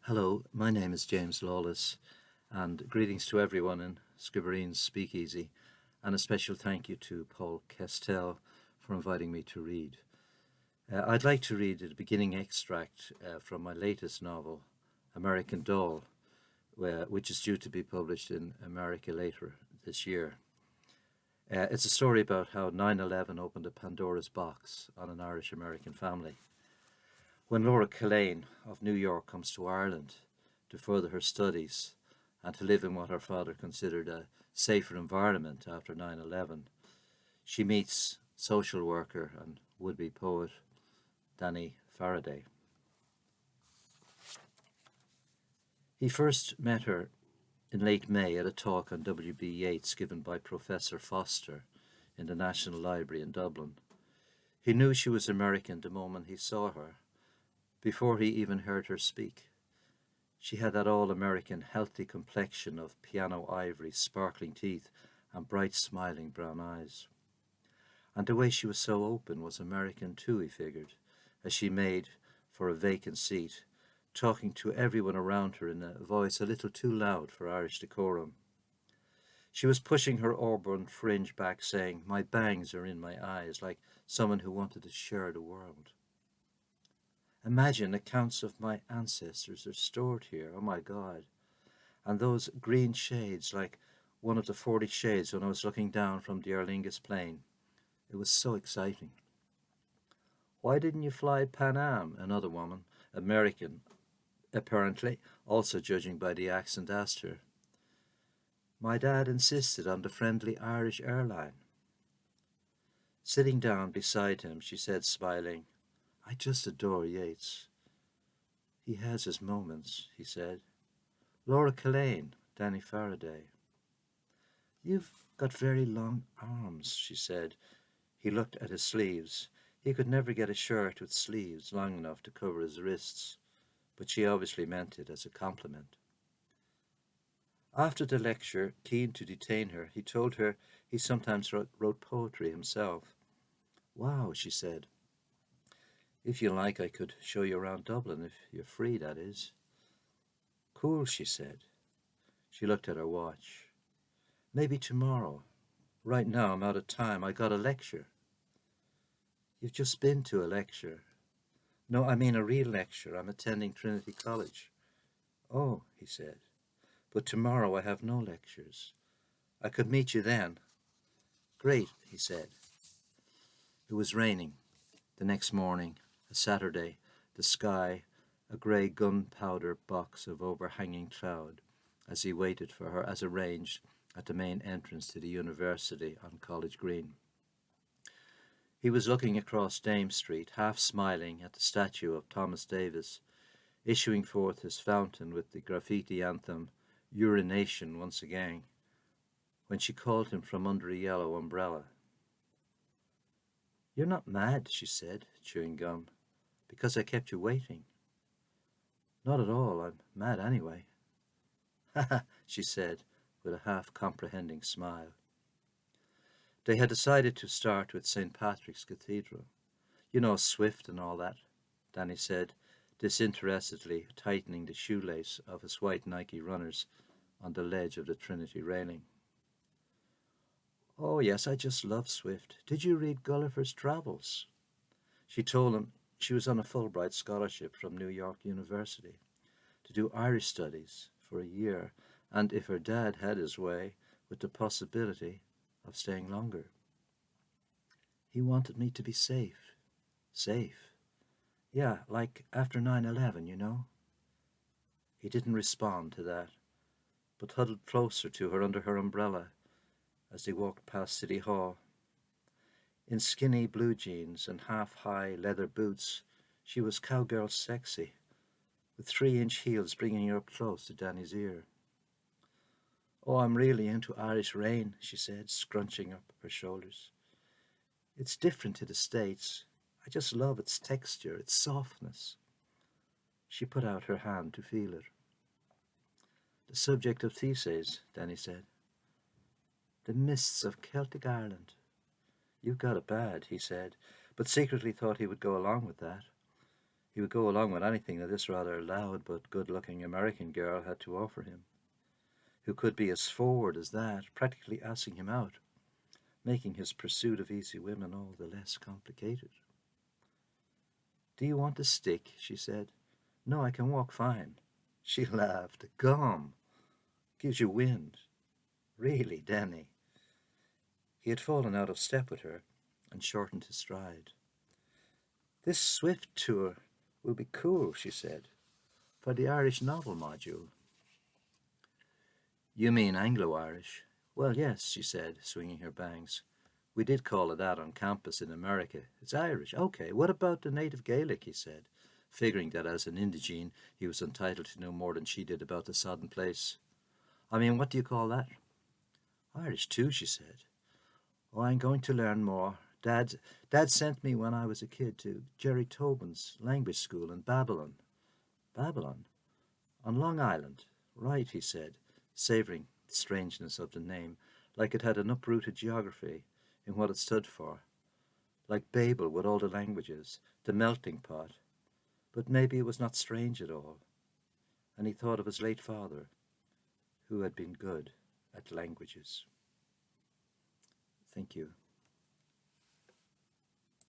Hello, my name is James Lawless, and greetings to everyone in Skibbereen Speakeasy, and a special thank you to Paul Kestel for inviting me to read. I'd like to read a beginning extract from my latest novel, American Doll, which is due to be published in America later this year. It's a story about how 9/11 opened a Pandora's box on an Irish American family. When Laura Cullen of New York comes to Ireland to further her studies and to live in what her father considered a safer environment after 9/11, she meets social worker and would-be poet Danny Faraday. He first met her in late May at a talk on W.B. Yeats given by Professor Foster in the National Library in Dublin. He knew she was American the moment he saw her, before he even heard her speak. She had that all-American healthy complexion of piano ivory, sparkling teeth, and bright smiling brown eyes. And the way she was so open was American too, he figured, as she made for a vacant seat, talking to everyone around her in a voice a little too loud for Irish decorum. She was pushing her auburn fringe back, saying, "My bangs are in my eyes," like someone who wanted to share the world. Imagine accounts of my ancestors are stored here, oh my God. And those green shades, like one of the 40 shades when I was looking down from the Aer Lingus plane. It was so exciting. "Why didn't you fly Pan Am?" another woman, American, apparently, also judging by the accent, asked her. "My dad insisted on the friendly Irish airline." Sitting down beside him, she said, smiling, "I just adore Yeats. He has his moments," he said. "Laura Cullen, Danny Faraday." "You've got very long arms," she said. He looked at his sleeves. He could never get a shirt with sleeves long enough to cover his wrists, but she obviously meant it as a compliment. After the lecture, keen to detain her, he told her he sometimes wrote poetry himself. "Wow," she said. "If you like, I could show you around Dublin, if you're free, that is." "Cool," she said. She looked at her watch. "Maybe tomorrow. Right now I'm out of time. I got a lecture." "You've just been to a lecture." "No, I mean a real lecture. I'm attending Trinity College." "Oh," he said. "But tomorrow I have no lectures. I could meet you then." "Great," he said. It was raining. The next morning, a Saturday, the sky, a grey gunpowder box of overhanging cloud, as he waited for her as arranged at the main entrance to the university on College Green. He was looking across Dame Street, half smiling at the statue of Thomas Davis, issuing forth his fountain with the graffiti anthem, "Urination once again," when she called him from under a yellow umbrella. "You're not mad," she said, chewing gum, "because I kept you waiting." "Not at all. I'm mad anyway." "Ha ha," she said, with a half-comprehending smile. They had decided to start with St. Patrick's Cathedral. "You know, Swift and all that," Danny said, disinterestedly tightening the shoelace of his white Nike runners on the ledge of the Trinity railing. "Oh, yes, I just love Swift. Did you read Gulliver's Travels?" She told him she was on a Fulbright scholarship from New York University to do Irish studies for a year, and if her dad had his way, with the possibility of staying longer. "He wanted me to be safe." "Safe?" "Yeah, like after 9/11, you know." He didn't respond to that, but huddled closer to her under her umbrella as they walked past City Hall. In skinny blue jeans and half-high leather boots, she was cowgirl sexy, with 3-inch heels bringing her up close to Danny's ear. "Oh, I'm really into Irish rain," she said, scrunching up her shoulders. "It's different to the States. I just love its texture, its softness." She put out her hand to feel it. "The subject of theses," Danny said. "The mists of Celtic Ireland." "You've got it bad," he said, but secretly thought he would go along with that. He would go along with anything that this rather loud but good-looking American girl had to offer him, who could be as forward as that, practically asking him out, making his pursuit of easy women all the less complicated. "Do you want a stick?" she said. "No, I can walk fine." She laughed. "Gum! Gives you wind." "Really, Denny?" He had fallen out of step with her and shortened his stride. "This Swift tour will be cool," she said, "for the Irish novel module." "You mean Anglo-Irish?" "Well, yes," she said, swinging her bangs. "We did call it that on campus in America. It's Irish. Okay, what about the native Gaelic?" he said, figuring that as an indigene he was entitled to know more than she did about the sodden place. "I mean, what do you call that?" "Irish too," she said. "Oh, I'm going to learn more. Dad sent me when I was a kid to Jerry Tobin's language school in Babylon." "Babylon? On Long Island?" "Right," he said, savouring the strangeness of the name, like it had an uprooted geography in what it stood for, like Babel with all the languages, the melting pot. But maybe it was not strange at all. And he thought of his late father, who had been good at languages. Thank you.